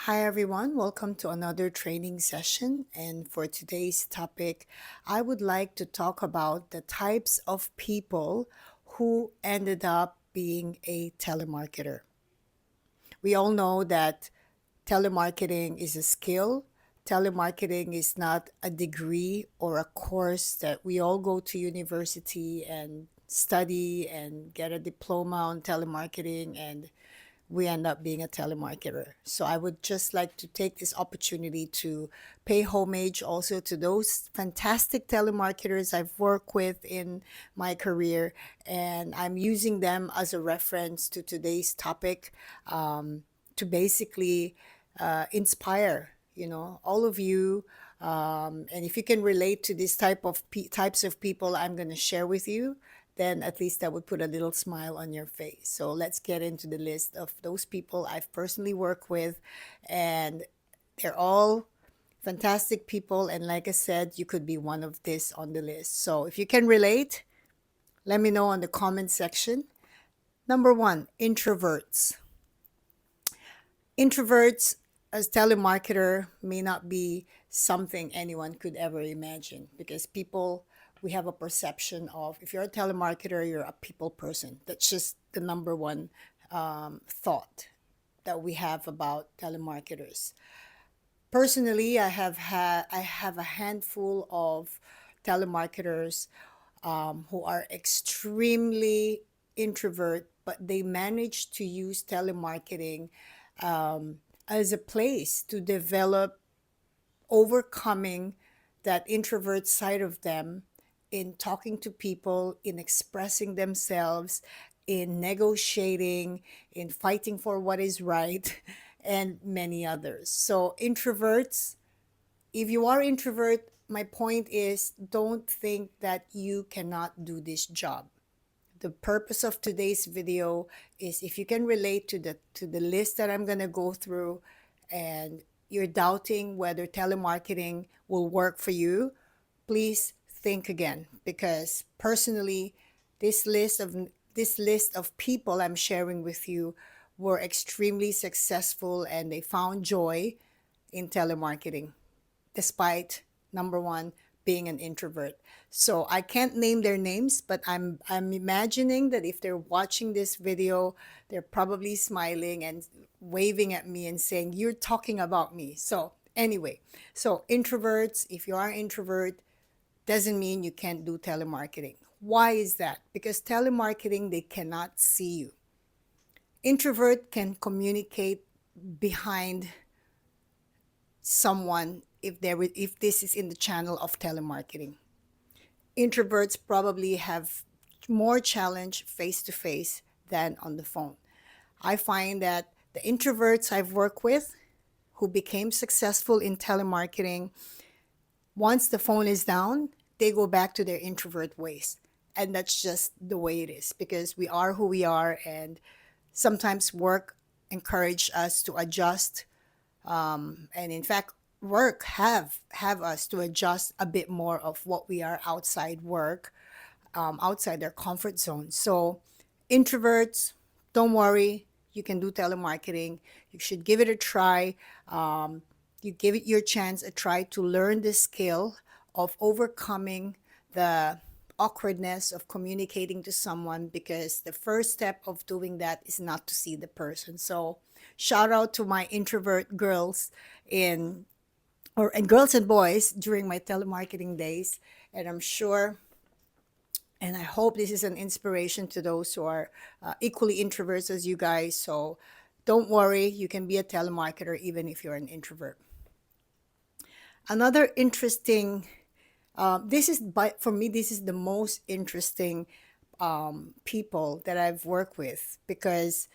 Hi everyone, welcome to another training session. And for today's topic, I would like to talk about the types of people who ended up being a telemarketer. We all know that telemarketing is a skill. Telemarketing is not a degree or a course that we all go to university and study and get a diploma on telemarketing and we end up being a telemarketer. So I would just like to take this opportunity to pay homage also to those fantastic telemarketers I've worked with in my career, and I'm using them as a reference to today's topic to basically inspire, all of you. And if you can relate to this types of people I'm going to share with you, then at least that would put a little smile on your face. So let's get into the list of those people I've personally worked with. And they're all fantastic people. And like I said, you could be one of this on the list. So if you can relate, let me know in the comment section. Number one, introverts. Introverts as telemarketer may not be something anyone could ever imagine because we have a perception of if you're a telemarketer, you're a people person. That's just the number one thought that we have about telemarketers. Personally, I have a handful of telemarketers who are extremely introvert, but they manage to use telemarketing as a place to develop overcoming that introvert side of them in talking to people, in expressing themselves, in negotiating, in fighting for what is right, and many others. So, introverts, if you are introvert, my point is don't think that you cannot do this job. The purpose of today's video is if you can relate to the list that I'm going to go through and you're doubting whether telemarketing will work for you, please think again because personally this list of this list of people I'm sharing with you were extremely successful and they found joy in telemarketing despite number one being an introvert. So I can't name their names, but I'm imagining that if they're watching this video, they're probably smiling and waving at me and saying, "You're talking about me." So anyway, so introverts, if you are an introvert, doesn't mean you can't do telemarketing. Why is that? Because telemarketing, they cannot see you. Introvert can communicate behind someone if this is in the channel of telemarketing. Introverts probably have more challenge face to face than on the phone. I find that the introverts I've worked with who became successful in telemarketing, once the phone is down, they go back to their introvert ways. And that's just the way it is because we are who we are, and sometimes work encourage us to adjust. And in fact, work have us to adjust a bit more of what we are outside work, outside their comfort zone. So introverts, don't worry, you can do telemarketing. You should give it a try. You give it your chance a try to learn the skill of overcoming the awkwardness of communicating to someone because the first step of doing that is not to see the person. So shout out to my introvert girls in or and girls and boys during my telemarketing days, and I'm sure and I hope this is an inspiration to those who are equally introverts as you guys. So don't worry, you can be a telemarketer even if you're an introvert. Another interesting, for me, this is the most interesting people that I've worked with because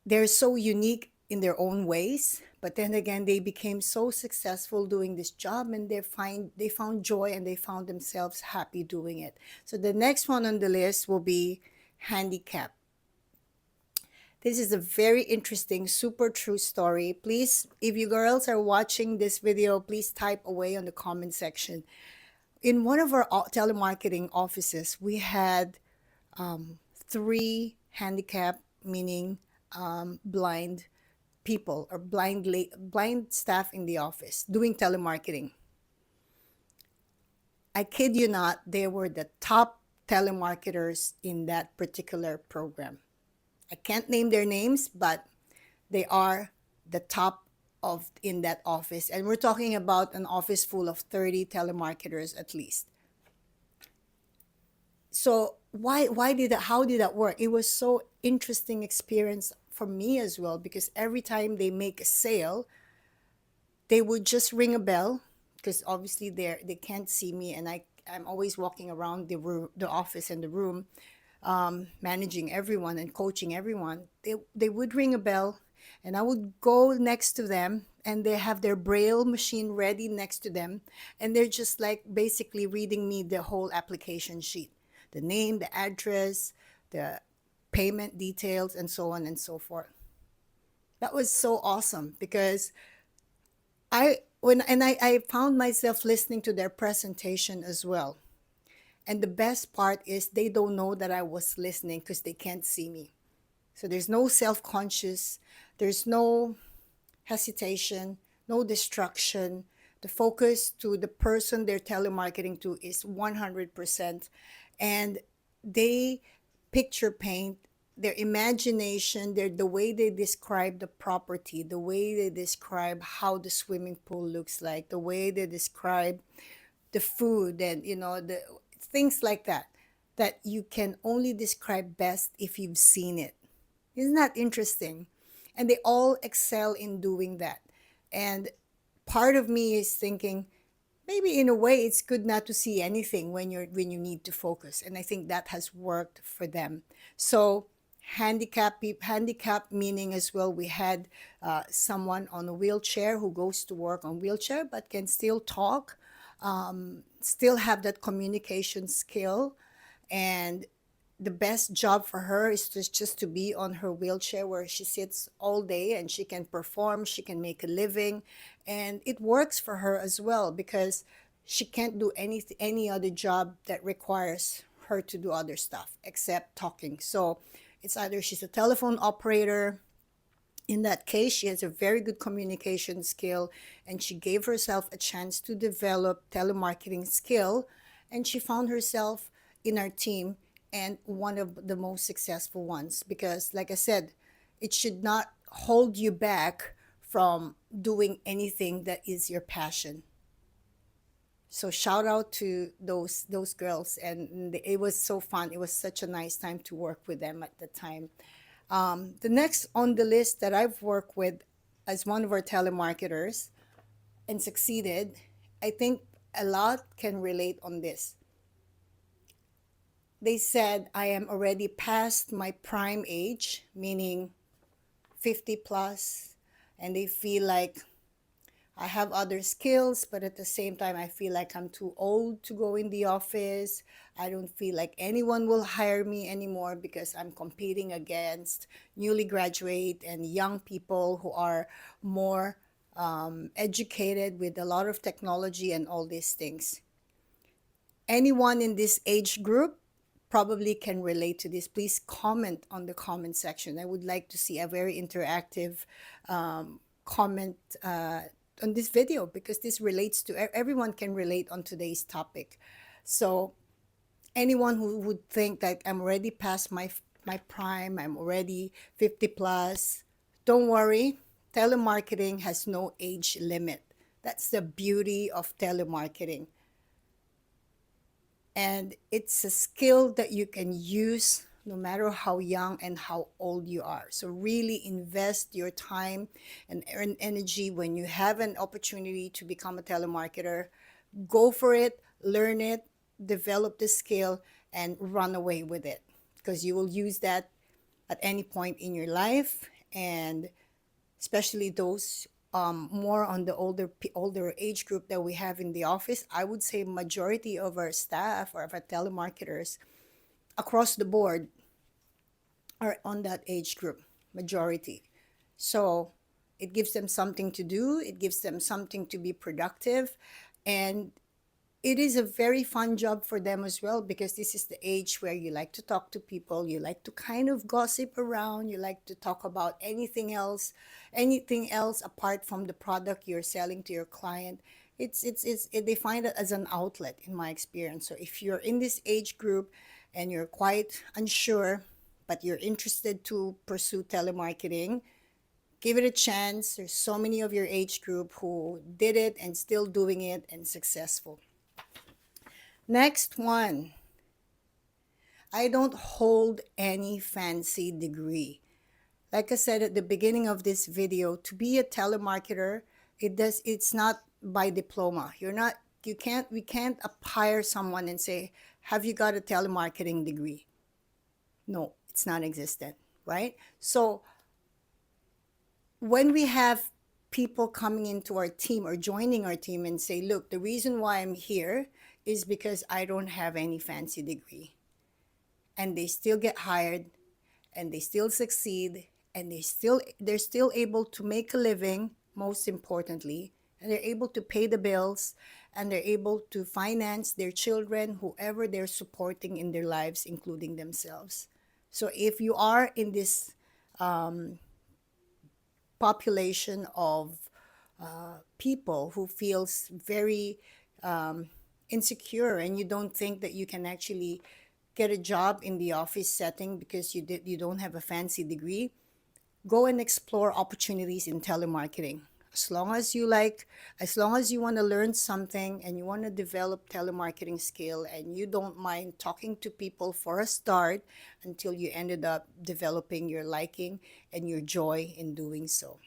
they're so unique in their own ways, but then again they became so successful doing this job and they found joy and they found themselves happy doing it. So the next one on the list will be Handicapped. This is a very interesting, super true story. Please, if you girls are watching this video, please type away on the comment section. In one of our telemarketing offices, we had three handicapped, meaning blind people or blind staff in the office doing telemarketing. I kid you not, they were the top telemarketers in that particular program. I can't name their names, but they are the top of in that office. And we're talking about an office full of 30 telemarketers at least. So why did that how did that work? It was so interesting experience for me as well, because every time they make a sale, they would just ring a bell, because obviously they can't see me, and I'm always walking around the office and the room, managing everyone and coaching everyone. They would ring a bell, and I would go next to them, and they have their braille machine ready next to them, and they're just like basically reading me the whole application sheet, the name, the address, the payment details, and so on and so forth. That was so awesome, because I found myself listening to their presentation as well. And the best part is they don't know that I was listening because they can't see me. So there's no self-conscious, there's no hesitation, no distraction. The focus to the person they're telemarketing to is 100%. And they picture paint their imagination, the way they describe the property, the way they describe how the swimming pool looks like, the way they describe the food, and the things like that, that you can only describe best if you've seen it. Isn't that interesting? And they all excel in doing that. And part of me is thinking, maybe in a way it's good not to see anything when you need to focus, and I think that has worked for them. So handicap meaning as well, we had someone on a wheelchair who goes to work on wheelchair but can still talk, still have that communication skill. And the best job for her is just to be on her wheelchair, where she sits all day and she can perform, she can make a living, and it works for her as well, because she can't do any other job that requires her to do other stuff except talking. So it's either she's a telephone operator. In that case, she has a very good communication skill, and she gave herself a chance to develop telemarketing skill, and she found herself in our team, and one of the most successful ones, because like I said, it should not hold you back from doing anything that is your passion. So shout out to those girls, and it was so fun. It was such a nice time to work with them at the time. The next on the list that I've worked with as one of our telemarketers and succeeded, I think a lot can relate on this. They said I am already past my prime age, meaning 50 plus, and they feel like I have other skills, but at the same time, I feel like I'm too old to go in the office. I don't feel like anyone will hire me anymore, because I'm competing against newly graduate and young people who are more educated with a lot of technology and all these things. Anyone in this age group probably can relate to this. Please comment on the comment section. I would like to see a very interactive comment on this video, because this relates to everyone can relate on today's topic. So anyone who would think that I'm already past my prime, I'm already 50 plus, don't worry. Telemarketing has no age limit. That's the beauty of telemarketing. And it's a skill that you can use no matter how young and how old you are. So really invest your time and earn energy when you have an opportunity to become a telemarketer. Go for it, learn it, develop the skill, and run away with it, because you will use that at any point in your life. And especially those more on the older age group that we have in the office, I would say majority of our staff or of our telemarketers across the board are on that age group, majority. So it gives them something to do, it gives them something to be productive, and it is a very fun job for them as well, because this is the age where you like to talk to people, you like to kind of gossip around, you like to talk about anything else apart from the product you're selling to your client. They find it as an outlet, in my experience. So if you're in this age group and you're quite unsure, but you're interested to pursue telemarketing, give it a chance. There's so many of your age group who did it and still doing it and successful. Next one. I don't hold any fancy degree. Like I said at the beginning of this video, to be a telemarketer, it's not by diploma. We can't hire someone and say, "Have you got a telemarketing degree?" No, it's not existent, right? So when we have people coming into our team or joining our team and say, "Look, the reason why I'm here is because I don't have any fancy degree," and they still get hired and they still succeed, and they're still able to make a living, most importantly, and they're able to pay the bills, and they're able to finance their children, whoever they're supporting in their lives, including themselves. So if you are in this population of people who feels very insecure, and you don't think that you can actually get a job in the office setting because you don't have a fancy degree, go and explore opportunities in telemarketing. As long as you want to learn something and you want to develop telemarketing skill, and you don't mind talking to people for a start until you ended up developing your liking and your joy in doing so.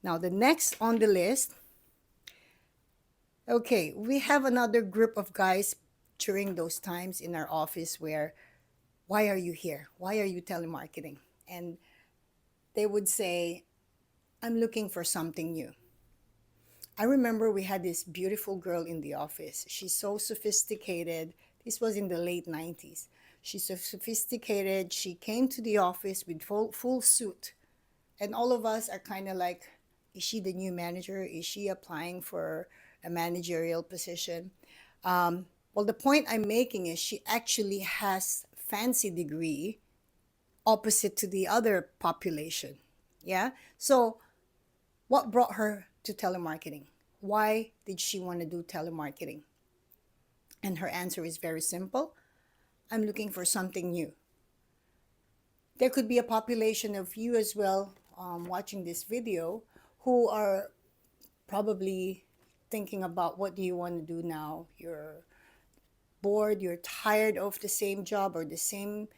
Now, the next on the list, okay, we have another group of guys during those times in our office where, "Why are you here? Why are you telemarketing?" And they would say, "I'm looking for something new." I remember we had this beautiful girl in the office. She's so sophisticated. This was in the late 90s. She's so sophisticated. She came to the office with full suit. And all of us are kind of like, is she the new manager? Is she applying for a managerial position? Well, the point I'm making is she actually has fancy degree opposite to the other population. Yeah. So what brought her to telemarketing? Why did she want to do telemarketing? And her answer is very simple. I'm looking for something new. There could be a population of you as well watching this video who are probably thinking about, what do you want to do now? You're bored, you're tired of the same job or the same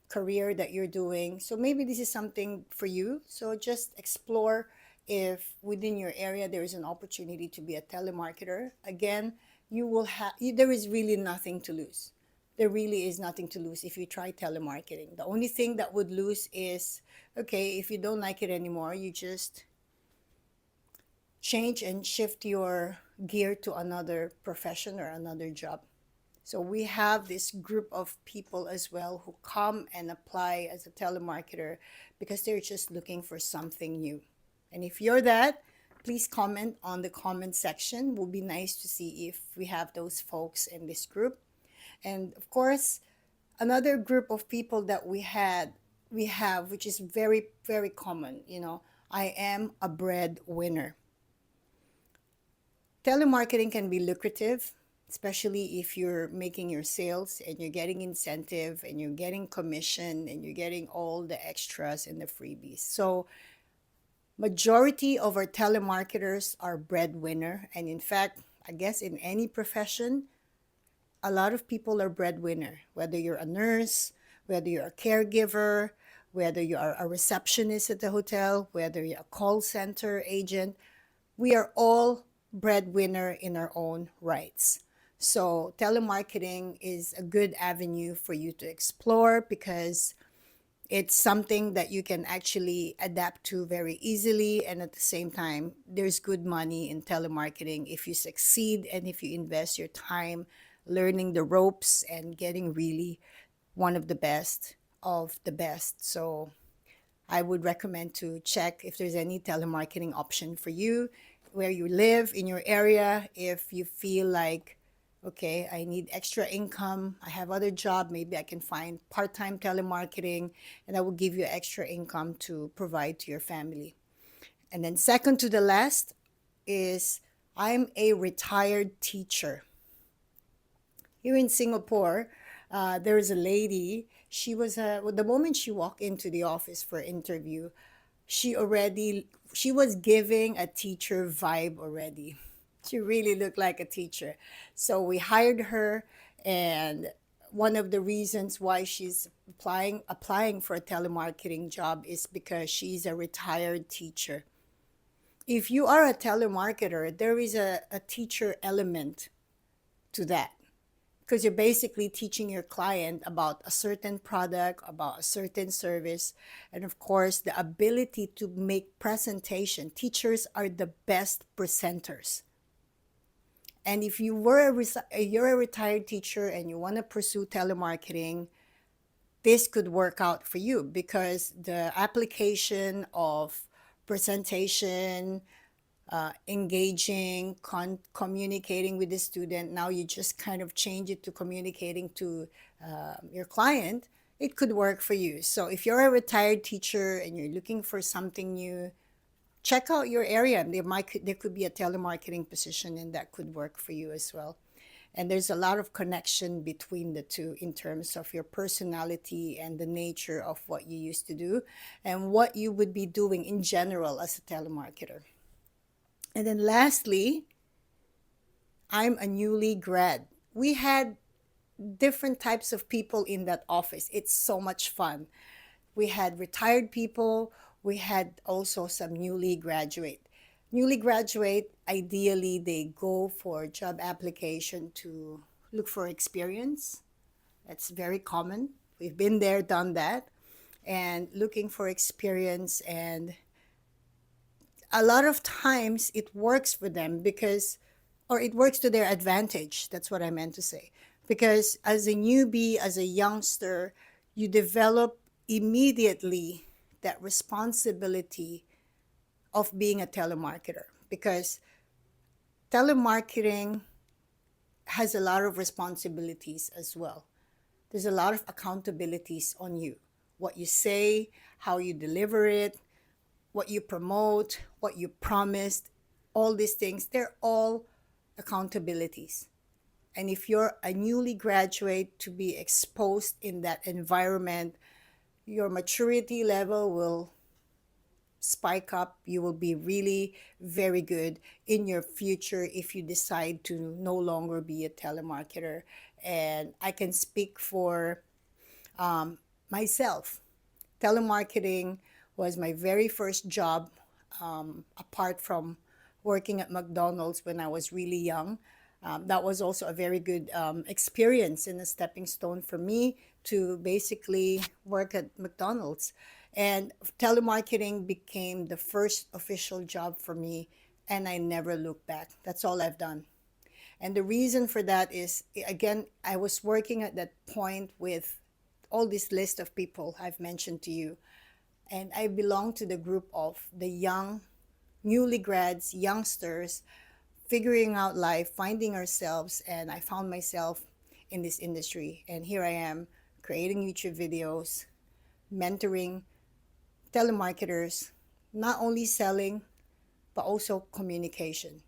career that you're doing. So maybe this is something for you. So just explore if within your area there is an opportunity to be a telemarketer. Again, there is really nothing to lose. There really is nothing to lose if you try telemarketing. The only thing that would lose is, okay, if you don't like it anymore, you just change and shift your gear to another profession or another job. So we have this group of people as well who come and apply as a telemarketer because they're just looking for something new. And if you're that, please comment on the comment section. It would be nice to see if we have those folks in this group. And of course, another group of people that we have, which is very, very common, I am a breadwinner. Telemarketing can be lucrative, especially if you're making your sales and you're getting incentive and you're getting commission and you're getting all the extras and the freebies. So majority of our telemarketers are breadwinner. And in fact, I guess in any profession, a lot of people are breadwinner, whether you're a nurse, whether you're a caregiver, whether you are a receptionist at the hotel, whether you're a call center agent. We are all breadwinner in our own rights. So telemarketing is a good avenue for you to explore because it's something that you can actually adapt to very easily. And at the same time, there's good money in telemarketing if you succeed and if you invest your time learning the ropes and getting really one of the best of the best. So I would recommend to check if there's any telemarketing option for you. where you live in your area. If you feel like, okay, I need extra income, I have other job, maybe I can find part-time telemarketing, and that will give you extra income to provide to your family. And then second to the last is I'm a retired teacher. Here in Singapore, there is a lady. She was the moment she walked into the office for interview, she was giving a teacher vibe already. She really looked like a teacher. So we hired her, and one of the reasons why she's applying for a telemarketing job is because she's a retired teacher. If you are a telemarketer, there is a teacher element to that, because you're basically teaching your client about a certain product, about a certain service, and of course, the ability to make presentation. Teachers are the best presenters. And if you're a retired teacher and you want to pursue telemarketing, this could work out for you, because the application of presentation, engaging, communicating with the student. Now you just kind of change it to communicating to your client. It could work for you. So if you're a retired teacher and you're looking for something new, check out your area. There could be a telemarketing position, and that could work for you as well. And there's a lot of connection between the two in terms of your personality and the nature of what you used to do and what you would be doing in general as a telemarketer. And then lastly, I'm a newly grad. We had different types of people in that office. It's so much fun. We had retired people. We had also some newly graduate. Newly graduate, ideally, they go for job application to look for experience. That's very common. We've been there, done that, and looking for experience. And a lot of times it works for them or it works to their advantage. That's what I meant to say. Because as a newbie, as a youngster, you develop immediately that responsibility of being a telemarketer, because telemarketing has a lot of responsibilities as well. There's a lot of accountabilities on you. What you say, how you deliver it, what you promote, what you promised, all these things, they're all accountabilities. And if you're a newly graduate, to be exposed in that environment, your maturity level will spike up. You will be really very good in your future if you decide to no longer be a telemarketer. And I can speak for myself. Telemarketing was my very first job, apart from working at McDonald's when I was really young. That was also a very good experience and a stepping stone for me to basically work at McDonald's. And telemarketing became the first official job for me, and I never looked back. That's all I've done. And the reason for that is, again, I was working at that point with all this list of people I've mentioned to you. And I belong to the group of the young, newly grads, youngsters, figuring out life, finding ourselves. And I found myself in this industry. And here I am creating YouTube videos, mentoring telemarketers, not only selling, but also communication.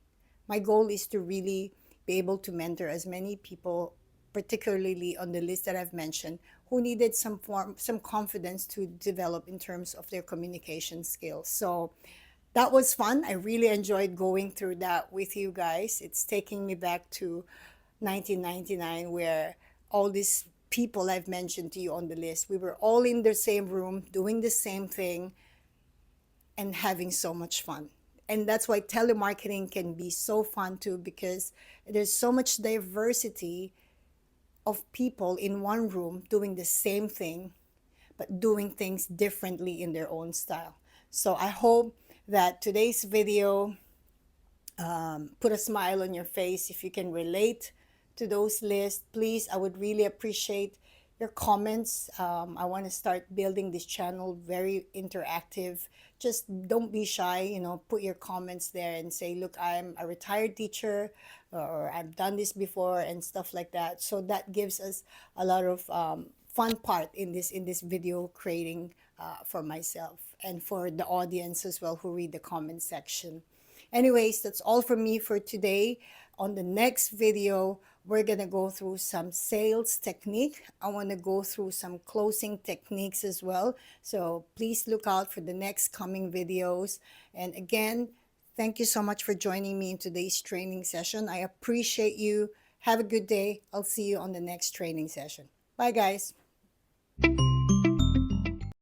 My goal is to really be able to mentor as many people, particularly on the list that I've mentioned, who needed some confidence to develop in terms of their communication skills. So that was fun. I really enjoyed going through that with you guys. It's taking me back to 1999, where all these people I've mentioned to you on the list, we were all in the same room doing the same thing and having so much fun. And that's why telemarketing can be so fun too, because there's so much diversity of people in one room doing the same thing, but doing things differently in their own style. So I hope that today's video put a smile on your face. If you can relate to those lists, please, I would really appreciate your comments. I want to start building this channel very interactive. Just don't be shy, put your comments there and say, look, I'm a retired teacher, or I've done this before and stuff like that. So that gives us a lot of fun part in this video creating for myself and for the audience as well who read the comment section. Anyways, that's all from me for today. On the next video, we're going to go through some sales technique. I want to go through some closing techniques as well. So please look out for the next coming videos. And again, thank you so much for joining me in today's training session. I appreciate you. Have a good day. I'll see you on the next training session. Bye, guys.